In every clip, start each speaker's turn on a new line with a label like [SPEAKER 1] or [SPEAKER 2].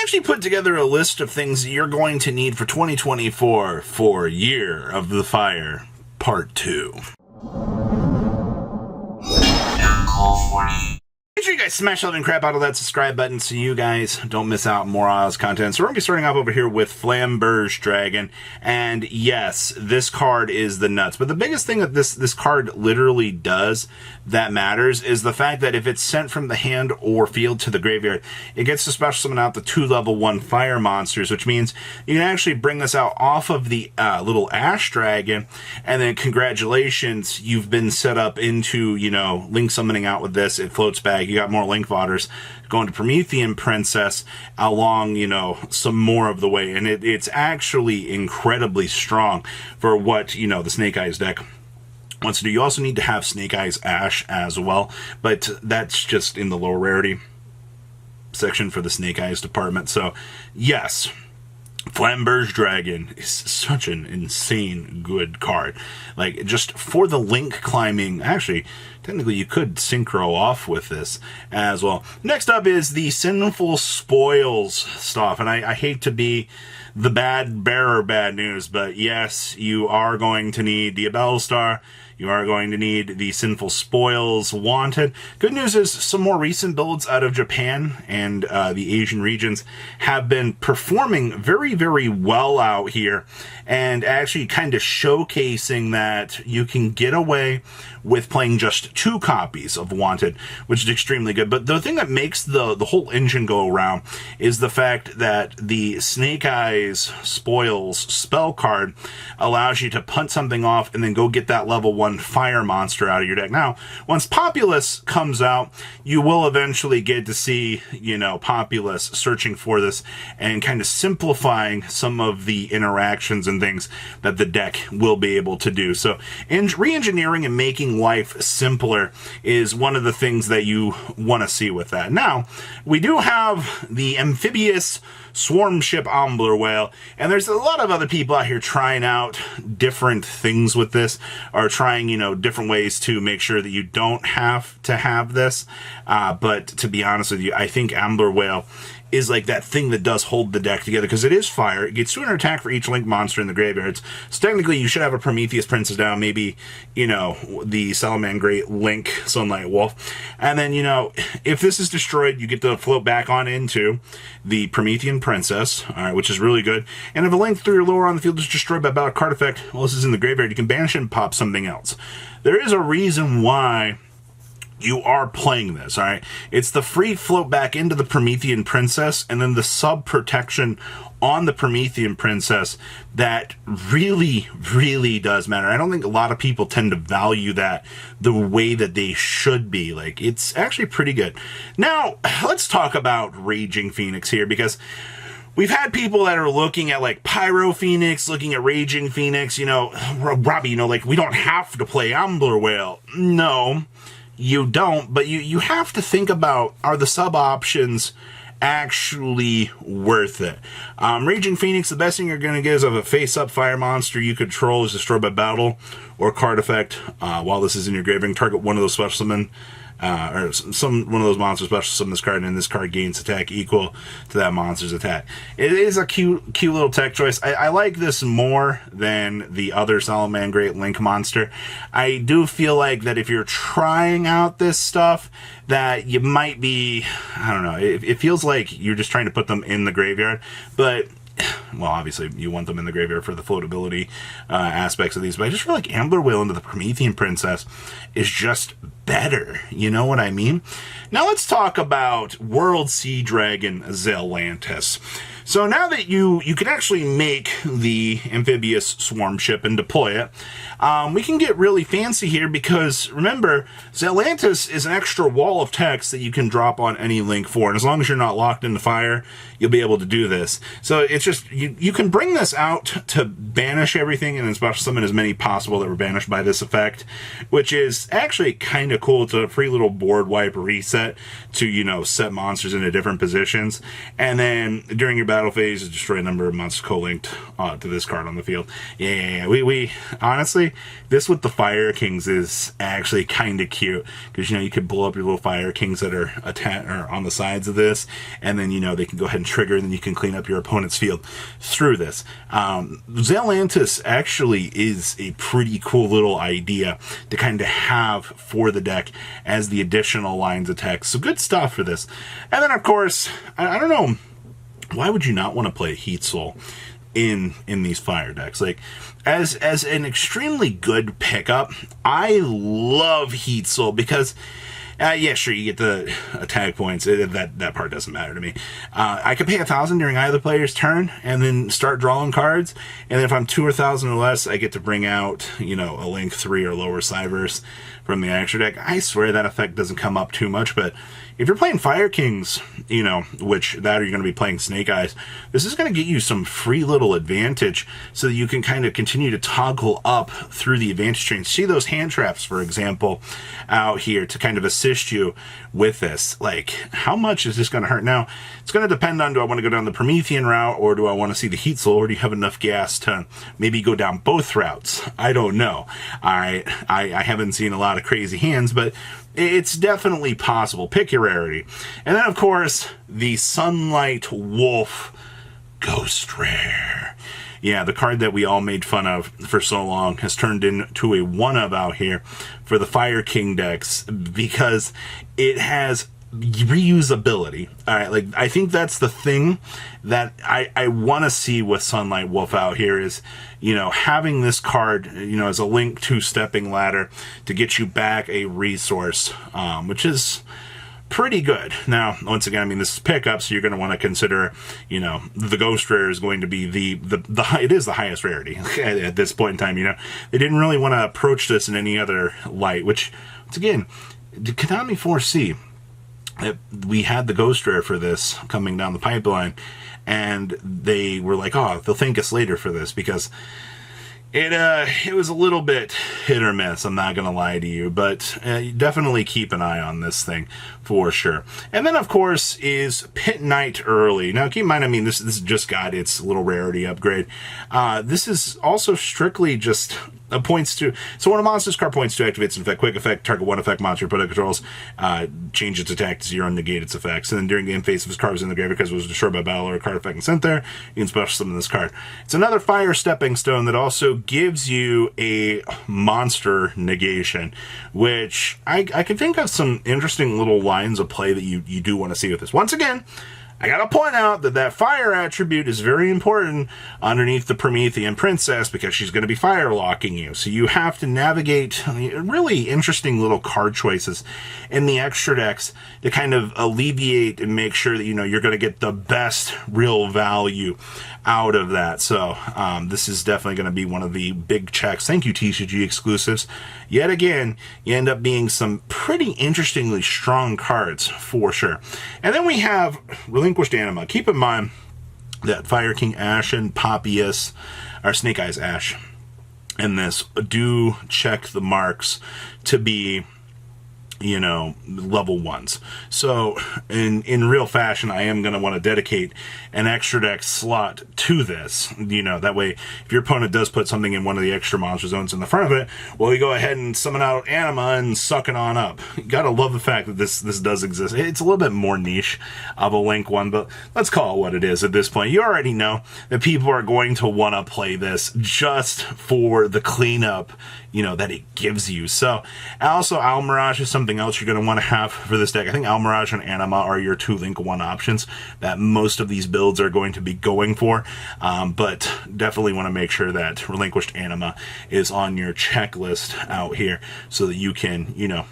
[SPEAKER 1] actually put together a list of things that you're going to need for 2024 for Year of the Fire, Part 2. Make sure you guys smash the crap out of that subscribe button so you guys don't miss out on more Isles content. So we're going to be starting off over here with Flamberge Dragon. And yes, this card is the nuts. But the biggest thing that this card literally does that matters is the fact that if it's sent from the hand or field to the graveyard, it gets to special summon out the 2 level 1 fire monsters, which means you can actually bring this out off of the little Ash Dragon, and then congratulations, you've been set up into, you know, link summoning out with this. It floats back. You got more Link Vaughters going to Promethean Princess along, you know, some more of the way, and it's actually incredibly strong for what, you know, the Snake Eyes deck wants to do. You also need to have Snake Eyes Ash as well, but that's just in the lower rarity section for the Snake Eyes department. So yes, Flamberge Dragon is such an insane good card. Like, just for the link climbing, actually, technically you could synchro off with this as well. Next up is the Sinful Spoils stuff, and I hate to be the bad bearer bad news, but yes, you are going to need the Bellstar. You are going to need the Sinful Spoils Wanted. Good news is some more recent builds out of Japan and the Asian regions have been performing very, very well out here, and actually kind of showcasing that you can get away with playing just 2 copies of Wanted, which is extremely good. But the thing that makes the whole engine go around is the fact that the Snake Eyes Spoils spell card allows you to punt something off and then go get that level 1 fire monster out of your deck. Now, once Populous comes out, you will eventually get to see, you know, Populous searching for this and kind of simplifying some of the interactions and things that the deck will be able to do. So, re-engineering and making life simpler is one of the things that you want to see with that. Now, we do have the Amphibious Swarm Ship Ambler Whale, and there's a lot of other people out here trying out different things with this, or trying, you know, different ways to make sure that you don't have to have this. But to be honest with you, I think Ambler Whale is like that thing that does hold the deck together, because it is fire. It gets 200 attack for each link monster in the graveyards. So technically you should have a Prometheus Princess down, maybe, you know, the Salamangreat Link Sunlight Wolf. And then, you know, if this is destroyed, you get to float back on into the Promethean Princess, alright, which is really good. And if a link through your lower on the field is destroyed by battle card effect, well, this is in the graveyard, you can banish it and pop something else. There is a reason why you are playing this, alright? It's the free float back into the Promethean Princess, and then the sub protection on the Promethean Princess that really, really does matter. I don't think a lot of people tend to value that the way that they should be. Like, it's actually pretty good. Now, let's talk about Raging Phoenix here, because we've had people that are looking at, like, Pyro Phoenix, looking at Raging Phoenix, you know, Robbie, you know, like, we don't have to play Ambler Whale. No, you don't, but you have to think about, are the sub options actually worth it? Raging Phoenix, the best thing you're going to get is of a face-up fire monster you control is destroyed by battle or card effect while this is in your graveyard. Target one of those special summon or one of those monsters special summon this card, and this card gains attack equal to that monster's attack. It is a cute little tech choice. I like this more than the other Salamangreat Link monster. I do feel like that if you're trying out this stuff, that you might be, I don't know, it feels like you're just trying to put them in the graveyard, but well, obviously you want them in the graveyard for the floatability aspects of these, but I just feel like Ambler Whale into the Promethean Princess is just better. You know what I mean? Now let's talk about World Sea Dragon Zantis. So now that you can actually make the Amphibious Swarm Ship and deploy it, we can get really fancy here, because remember, Zantis is an extra wall of text that you can drop on any link for, and as long as you're not locked into fire, you'll be able to do this. So it's just, you can bring this out to banish everything and then special summon as many possible that were banished by this effect, which is actually kind of of cool. It's a free little board wipe reset to, you know, set monsters into different positions. And then during your battle phase, destroy a number of monsters co-linked to this card on the field. Yeah, we honestly, this with the Fire Kings is actually kind of cute, because, you know, you could blow up your little Fire Kings that are or on the sides of this, and then, you know, they can go ahead and trigger, and then you can clean up your opponent's field through this. Zantis actually is a pretty cool little idea to kind of have for the deck as the additional lines of text. So good stuff for this. And then, of course, I don't know, why would you not want to play heatsoul in these fire decks? Like, as an extremely good pickup, I love heatsoul because yeah, sure, you get the attack points. That part doesn't matter to me. I could pay 1,000 during either player's turn and then start drawing cards. And then if I'm 2,000 or less, I get to bring out, you know, a Link 3 or lower Cyberse from the extra deck. I swear that effect doesn't come up too much, but if you're playing Fire Kings, you know, which that or you're going to be playing Snake Eyes, this is going to get you some free little advantage so that you can kind of continue to toggle up through the advantage train. See those hand traps, for example, out here to kind of assist you with this. Like, how much is this going to hurt? Now, it's going to depend on, do I want to go down the Promethean route, or do I want to see the heatsoul, or do you have enough gas to maybe go down both routes? I don't know. I haven't seen a lot of crazy hands, but it's definitely possible. Pick your rarity. And then, of course, the Sunlight Wolf Ghost Rare. Yeah, the card that we all made fun of for so long has turned into a one-of out here for the Fire King decks because it has reusability. All right, like, I think that's the thing that I want to see with Sunlight Wolf out here is, you know, having this card, you know, as a link to Stepping Ladder to get you back a resource, which is pretty good. Now, once again, I mean, this is pickup, so you're going to want to consider, you know, the Ghost Rare is going to be it is the highest rarity at this point in time. You know, they didn't really want to approach this in any other light, which, once again, did Konami foresee that we had the Ghost Rare for this coming down the pipeline, and they were like, oh, they'll thank us later for this, because it was a little bit hit or miss, I'm not gonna lie to you, but definitely keep an eye on this thing for sure. And then, of course, is Pit Knight Early. Now, keep in mind, I mean, this just got its little rarity upgrade. This is also strictly just points to, so when a monster's card points to activates an effect, quick effect, target one effect monster your opponent controls, change its attack to 0 and negate its effects. And then during the end phase, if this card was in the grave because it was destroyed by battle or a card effect and sent there, you can special summon this card. It's another fire stepping stone that also gives you a monster negation, which I can think of some interesting little lines of play that you do want to see with this. Once again, I gotta point out that fire attribute is very important underneath the Promethean Princess because she's going to be fire locking you. So you have to navigate really interesting little card choices in the extra decks to kind of alleviate and make sure that, you know, you're going to get the best real value out of that. So this is definitely going to be one of the big checks. Thank you, TCG exclusives. Yet again, you end up being some pretty interestingly strong cards for sure. And then we have Relinquished Anima. Keep in mind that Fire King Ash and Amphibious, or Snake Eyes Ash, and this do check the marks to be, you know, level 1s. So in real fashion, I am going to want to dedicate an extra deck slot to this. You know, that way, if your opponent does put something in one of the extra monster zones in the front of it, well, you go ahead and summon out Anima and suck it on up. You gotta love the fact that this does exist. It's a little bit more niche of a Link one, but let's call it what it is at this point. You already know that people are going to want to play this just for the cleanup, you know, that it gives you. So, also, Almirage is something else you're going to want to have for this deck. I think Almirage and Anima are your 2 Link 1 options that most of these builds are going to be going for, but definitely want to make sure that Relinquished Anima is on your checklist out here so that you can, you know,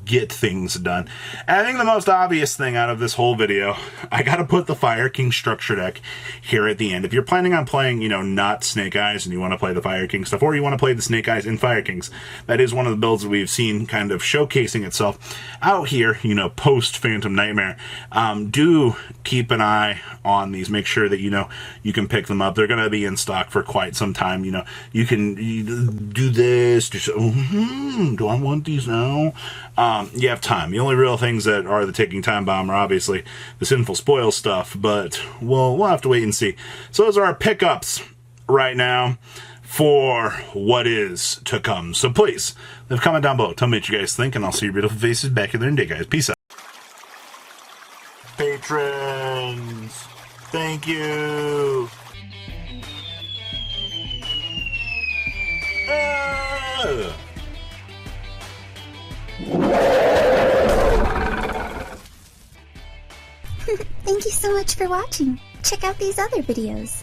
[SPEAKER 1] get things done. And I think the most obvious thing out of this whole video, I gotta put the Fire King structure deck here at the end. If you're planning on playing, you know, not Snake Eyes and you want to play the Fire King stuff, or you want to play the Snake Eyes in Fire Kings, that is one of the builds that we've seen kind of showcasing itself out here, you know, post Phantom Nightmare. Do keep an eye on these. Make sure that, you know, you can pick them up. They're going to be in stock for quite some time. You know, you can do this, do I want these now? you have time. The only real things that are the ticking time bomb are obviously the Sinful Spoil stuff, but we'll have to wait and see. So those are our pickups right now for what is to come. So please, leave a comment down below. Tell me what you guys think, and I'll see your beautiful faces back here in a day, guys. Peace out. Patrons, thank you.
[SPEAKER 2] Thank you so much for watching. Check out these other videos.